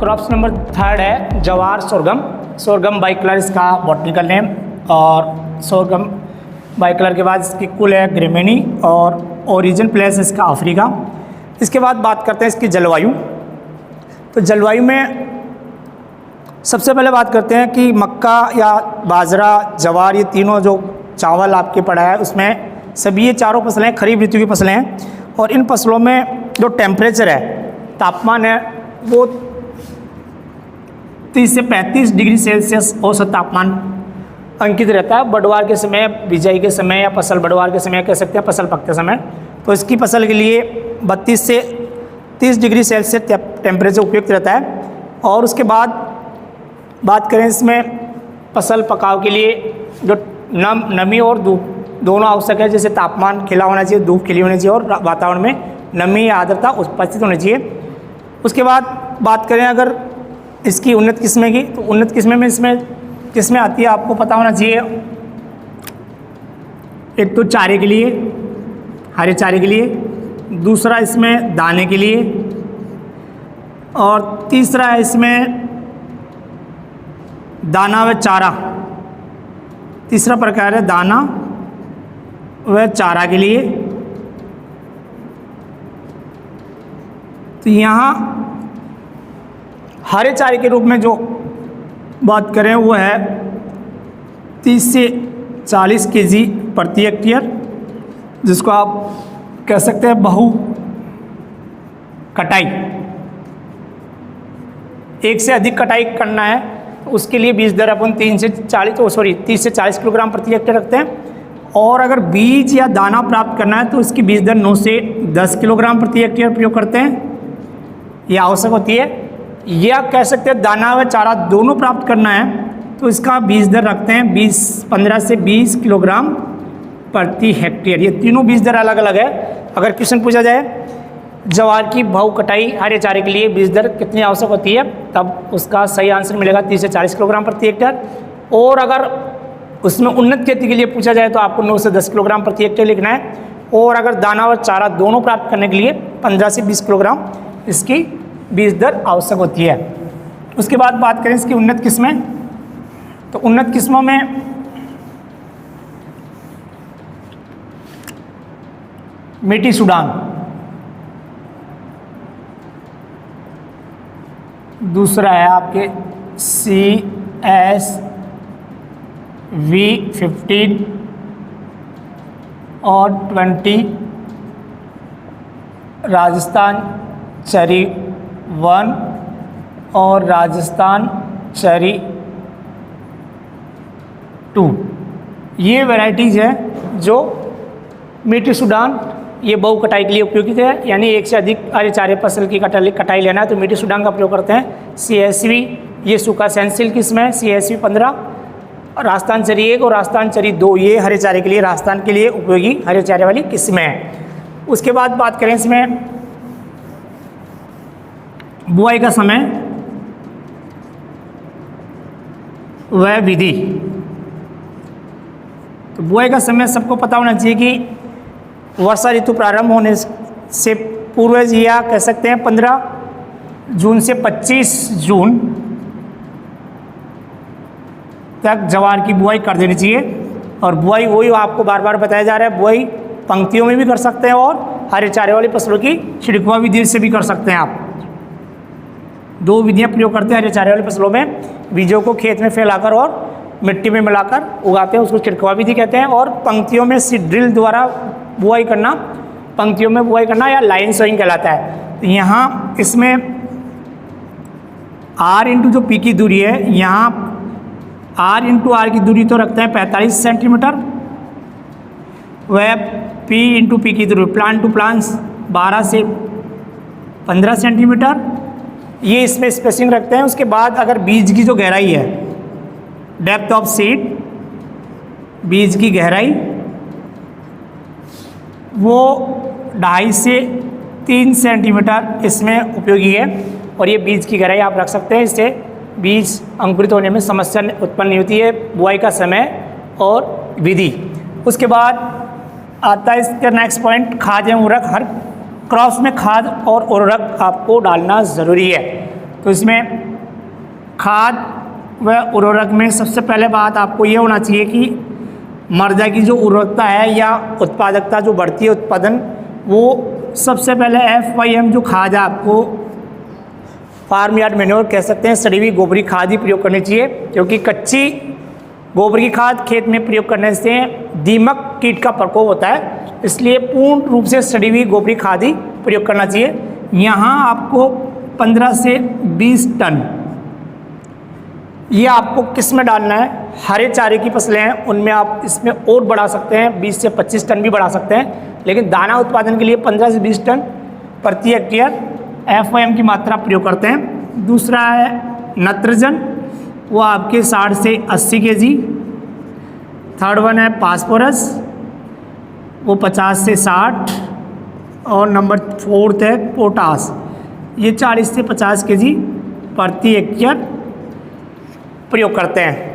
Crops number 3 है जवार sorghum. Sorghum bicolor इसका बॉटनिकल नेम, और सोरगम बाइकलर के बाद इसकी कुल है ग्रेमेनी और ओरिजिन प्लेस इसका अफ्रीका। इसके बाद बात करते हैं इसकी जलवायु। तो जलवायु में सबसे पहले बात करते हैं कि मक्का या बाजरा जवार ये तीनों जो चावल आपके पड़ा है उसमें सभी ये चारों फसलें खरीफ ऋतु की फसलें हैं, और इन फसलों में जो टेम्परेचर है, तापमान है, वो 30 से 35 डिग्री सेल्सियस औसत तापमान अंकित रहता है बढ़वार के समय, बिजाई के समय या फसल बढ़वार के समय कह सकते हैं, फसल पकते समय। तो इसकी फसल के लिए 32 से 30 डिग्री सेल्सियस टेम्परेचर उपयुक्त रहता है। और उसके बाद बात करें इसमें फसल पकाव के लिए जो नमी और धूप दोनों आवश्यक है, जैसे तापमान खिला होना चाहिए, धूप खिली होनी चाहिए और वातावरण में नमी या आर्द्रता उपस्थित होनी चाहिए। उसके बाद बात करें अगर इसकी उन्नत किस्में की, तो उन्नत किस्में में इसमें किस्में आती है आपको पता होना चाहिए। एक तो चारे के लिए, हरे चारे के लिए, दूसरा इसमें दाने के लिए, और तीसरा है इसमें दाना व चारा। तीसरा प्रकार है दाना व चारा के लिए। तो यहाँ हरे चारे के रूप में जो बात करें वो है 30 से 40 केजी प्रति हेक्टेयर, जिसको आप कह सकते हैं बहु कटाई। एक से अधिक कटाई करना है तो उसके लिए बीज दर अपन 30 से 40 किलोग्राम प्रति हेक्टेयर रखते हैं। और अगर बीज या दाना प्राप्त करना है तो इसकी बीज दर 9 से 10 किलोग्राम प्रति हेक्टेयर प्रयोग करते हैं, यह आवश्यक होती है। या कह सकते हैं दाना व चारा दोनों प्राप्त करना है तो इसका बीज दर रखते हैं 15 से 20 किलोग्राम प्रति हेक्टेयर। ये तीनों बीज दर अलग अलग है। अगर क्वेश्चन पूछा जाए जवार की बहु कटाई हरे चारे के लिए बीज दर कितनी आवश्यक होती है, तब उसका सही आंसर मिलेगा 30 से 40 किलोग्राम प्रति हेक्टेयर। और अगर उसमें उन्नत खेती के लिए पूछा जाए तो आपको 9 से 10 किलोग्राम प्रति हेक्टेयर लिखना है। और अगर दाना और चारा दोनों प्राप्त करने के लिए 15 से 20 किलोग्राम इसकी बीज दर आवश्यक होती है। उसके बाद बात करें इसकी उन्नत किस्में, तो उन्नत किस्मों में मीठी सूडान, दूसरा है आपके CSV15 और 20, राजस्थान चरी 1 और राजस्थान चरी 2। ये वैरायटीज़ हैं जो मीठी सूडान ये बहु कटाई के लिए उपयोगित है, यानी एक से अधिक हरे चारे फसल की कटाई लेना है तो मीठी सूडान का प्रयोग करते हैं। CSV ये सूखा सेंसिल किस्म है, CSV 15, राजस्थान चरी 1 और राजस्थान चरी 2 ये हरे चारे के लिए राजस्थान के लिए उपयोगी हरे चारे वाली किस्में हैं। उसके बाद बात करें इसमें बुआई का समय वह विधि। तो बुआई का समय सबको पता होना चाहिए कि वर्षा ऋतु प्रारंभ होने से पूर्व या कह सकते हैं 15 जून से 25 जून तक जवार की बुआई कर देनी चाहिए। और बुआई वही आपको बार बार बताया जा रहा है, बुआई पंक्तियों में भी कर सकते हैं और हरे चारे वाली फसलों की छिड़कवा विधि से भी कर सकते हैं। आप 2 विधियां प्रयोग करते हैं हरे चारे वाली फसलों में। बीजों को खेत में फैलाकर और मिट्टी में मिलाकर उगाते हैं, उसको छिड़कवा विधि कहते हैं। और पंक्तियों में सीड ड्रिल द्वारा बुआई करना, पंक्तियों में बुआई करना या लाइन सोइंग कहलाता है। तो यहाँ इसमें R इंटू जो P की दूरी है, यहाँ R इंटू R की दूरी तो रखते हैं 45 सेंटीमीटर, वह P इंटू P की दूरी प्लांट टू प्लांट्स 12 से 15 सेंटीमीटर, ये इसमें स्पेसिंग रखते हैं। उसके बाद अगर बीज की जो गहराई है, डेप्थ ऑफ सीड, बीज की गहराई वो 2.5 से 3 सेंटीमीटर इसमें उपयोगी है। और ये बीज की गहराई आप रख सकते हैं, इससे बीज अंकुरित होने में समस्या उत्पन्न नहीं होती है। बुआई का समय और विधि। उसके बाद आता है इसका नेक्स्ट पॉइंट, खाद एवं उर्वरक। हर क्रॉप्स में खाद और उर्वरक आपको डालना ज़रूरी है। तो इसमें खाद व उर्वरक में सबसे पहले बात आपको ये होना चाहिए कि मृदा की जो उर्वरकता है या उत्पादकता जो बढ़ती है उत्पादन, वो सबसे पहले FYM जो खाद है आपको फार्म यार्ड मैन्योर कह सकते हैं, सड़ी हुई गोबरी खाद ही प्रयोग करनी चाहिए, क्योंकि कच्ची गोबर की खाद खेत में प्रयोग करने से दीमक कीट का प्रकोप होता है, इसलिए पूर्ण रूप से सड़ी हुई गोबरी खाद ही प्रयोग करना चाहिए। यहाँ आपको 15 से 20 टन ये आपको किस में डालना है, हरे चारे की फसलें हैं उनमें आप इसमें और बढ़ा सकते हैं, 20 से 25 टन भी बढ़ा सकते हैं, लेकिन दाना उत्पादन के लिए 15 से 20 टन प्रति हेक्टेयर FYM की मात्रा प्रयोग करते हैं। दूसरा है नाइट्रोजन, वो आपके 60 से 80 kg। थर्ड वन है फास्फोरस, वो 50 से 60, और नंबर 4 है पोटास, ये 40 से 50 kg प्रति हेक्टेयर प्रयोग करते हैं।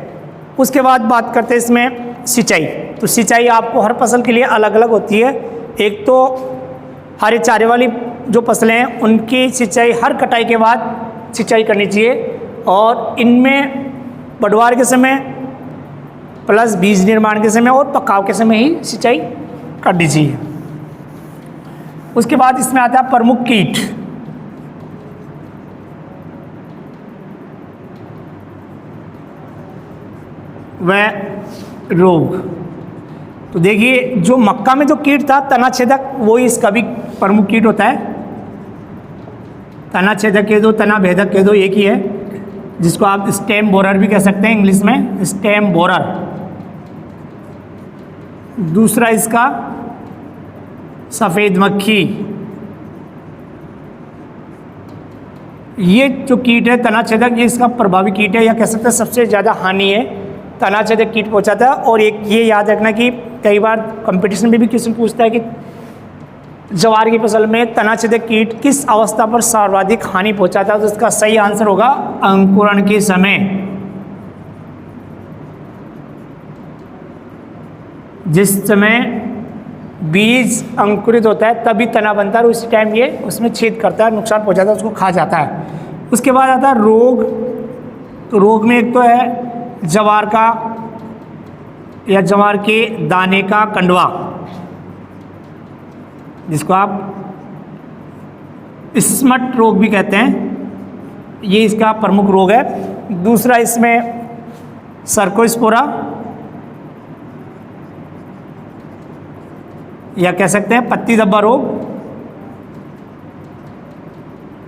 उसके बाद बात करते हैं इसमें सिंचाई। तो सिंचाई आपको हर फसल के लिए अलग अलग होती है। एक तो हरे चारे वाली जो फसलें हैं उनकी सिंचाई हर कटाई के बाद सिंचाई करनी चाहिए, और इनमें बढ़वार के समय प्लस बीज निर्माण के समय और पकाव के समय ही सिंचाई करनी चाहिए। उसके बाद इसमें आता है प्रमुख कीट। वह रोग, तो देखिए जो मक्का में जो कीट था तना छेदक, वही इसका भी प्रमुख कीट होता है। तना छेदक कह दो, तना भेदक कह दो, एक ही है, जिसको आप स्टेम बोरर भी कह सकते हैं इंग्लिश में, स्टेम बोरर। दूसरा इसका सफ़ेद मक्खी। ये जो कीट है तना छेदक, ये इसका प्रभावी कीट है, या कह सकते हैं सबसे ज़्यादा हानि है तना छेदक कीट पहुंचाता है। और एक ये याद रखना कि कई बार कंपटीशन में भी क्वेश्चन पूछता है कि ज्वार की फसल में तना छेदक कीट किस अवस्था पर सर्वाधिक हानि पहुंचाता है, तो इसका सही आंसर होगा अंकुरण के समय। जिस समय बीज अंकुरित होता है तभी तना बनता है, और उसी टाइम ये उसमें छेद करता है, नुकसान पहुंचाता है, उसको खा जाता है। उसके बाद आता है रोग। तो रोग में एक तो है ज्वार का या ज्वार के दाने का कंडवा, जिसको आप स्मट रोग भी कहते हैं, ये इसका प्रमुख रोग है। दूसरा इसमें सर्कोस्पोरा, या कह सकते हैं पत्ती धब्बा रोग,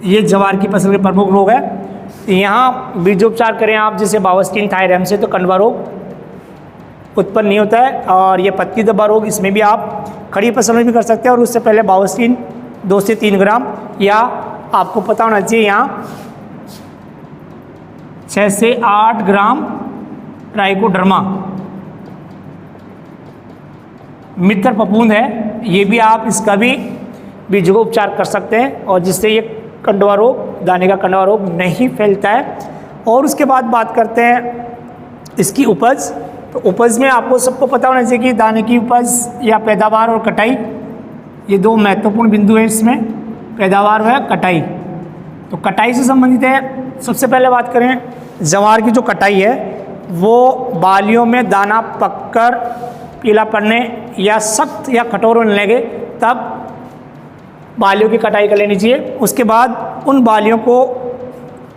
ये ज्वार की फसल के प्रमुख रोग है। यहाँ बीजोपचार करें आप जैसे बावस्टीन थायरम से, तो कंडवा रोग उत्पन्न नहीं होता है। और ये पत्ती धब्बा रोग, इसमें भी आप खड़ी फसल में भी कर सकते हैं, और उससे पहले बावस्टीन 2 से 3 ग्राम, या आपको पता होना चाहिए यहाँ 6 से 8 ग्राम ट्राइकोडर्मा मित्र फफूंद है, ये भी आप इसका भी बीजोपचार कर सकते हैं, और जिससे ये कंडवा रोग, दाने का कंडवा रोग नहीं फैलता है। और उसके बाद बात करते हैं इसकी उपज। तो उपज में आपको सबको पता होना चाहिए कि दाने की उपज या पैदावार और कटाई, ये 2 महत्वपूर्ण बिंदु हैं इसमें, पैदावार व कटाई। तो कटाई से संबंधित है, सबसे पहले बात करें ज्वार की जो कटाई है, वो बालियों में दाना पककर पीला पड़ने या सख्त या कठोर होने लगे तब बालियों की कटाई कर लेनी चाहिए। उसके बाद उन बालियों को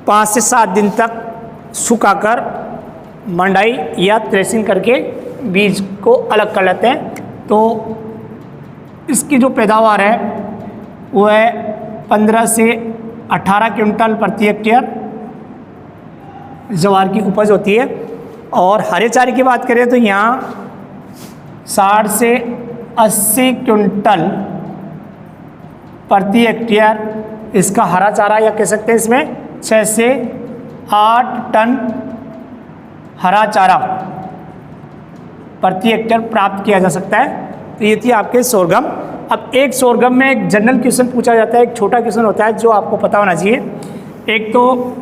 5 से 7 दिन तक सुखाकर मंडाई या थ्रेसिंग करके बीज को अलग कर लेते हैं। तो इसकी जो पैदावार है वो है 15 से 18 क्विंटल प्रति हेक्टेयर ज्वार की उपज होती है। और हरे चारे की बात करें तो यहाँ 60 से 80 क्विंटल प्रति हेक्टेयर इसका हरा चारा, या कह सकते हैं इसमें 6 से 8 टन हरा चारा प्रति हेक्टेयर प्राप्त किया जा सकता है। तो ये थी आपके सोरगम। अब एक सोरगम में एक जनरल क्वेश्चन पूछा जाता है, एक छोटा क्वेश्चन होता है जो आपको पता होना चाहिए। एक तो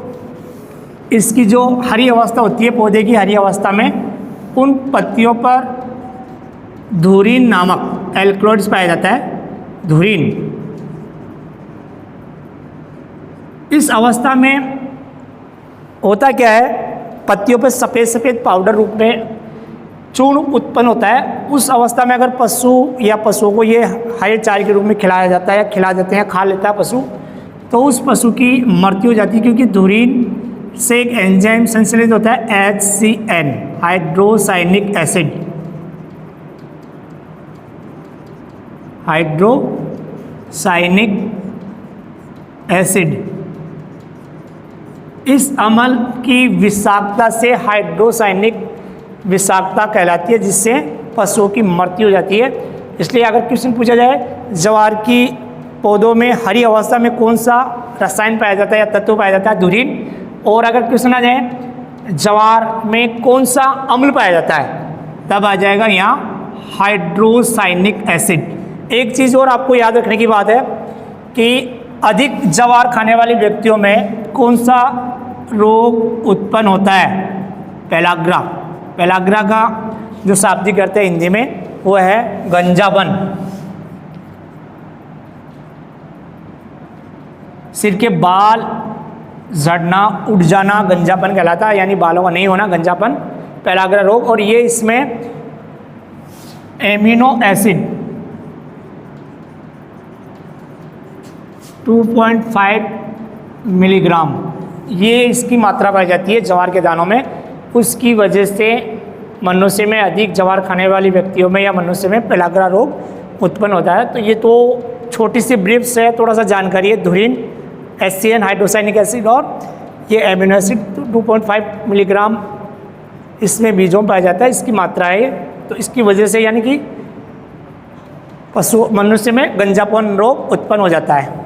इसकी जो हरी अवस्था होती है पौधे की, हरी अवस्था में उन पत्तियों पर धुरीन नामक एल्कलॉइड्स पाया जाता है। धुरीन, इस अवस्था में होता क्या है, पत्तियों पे सफ़ेद सफ़ेद पाउडर रूप में चूर्ण उत्पन्न होता है। उस अवस्था में अगर पशु या पशुओं को ये हरे चारे के रूप में खिलाया जाता है या खिला देते हैं, खा लेता है पशु, तो उस पशु की मृत्यु हो जाती है, क्योंकि धुरीन से एक एंजाइम संश्लेषित होता है HCN, hydrocyanic acid. Hydrocyanic acid, इस अम्ल की विषाक्तता से हाइड्रोसाइनिक विषाक्तता कहलाती है, जिससे पशुओं की मृत्यु हो जाती है। इसलिए अगर क्वेश्चन पूछा जाए जवार की पौधों में हरी अवस्था में कौन सा रसायन पाया जाता है या तत्व पाया जाता है, धुरीन। और अगर क्वेश्चन आ जाए जवार में कौन सा अम्ल पाया जाता है, तब आ जाएगा यहाँ हाइड्रोसाइनिक एसिड। एक चीज़ और आपको याद रखने की बात है कि अधिक जवार खाने वाले व्यक्तियों में कौन सा रोग उत्पन्न होता है, पेलाग्रा। पेलाग्रा का जो शाब्दिक अर्थ है हिंदी में वो है गंजापन। सिर के बाल झड़ना, उठ जाना गंजापन कहलाता है, यानी बालों का नहीं होना गंजापन, पेलाग्रा रोग। और ये इसमें एमिनो एसिड 2.5 मिलीग्राम, ये इसकी मात्रा पाई जाती है जवार के दानों में। उसकी वजह से मनुष्य में, अधिक जवार खाने वाले व्यक्तियों में या मनुष्य में पेलाग्रा रोग उत्पन्न होता है। तो ये तो छोटी सी ब्रीफ्स है, थोड़ा सा जानकारी है। धुरीन, HCN हाइड्रोसाइनिक एसिड और ये एमिनो एसिड 2.5 मिलीग्राम इसमें बीजों में पाया जाता है, इसकी मात्रा है। तो इसकी वजह से यानी कि पशु मनुष्य में गंजापन रोग उत्पन्न हो जाता है।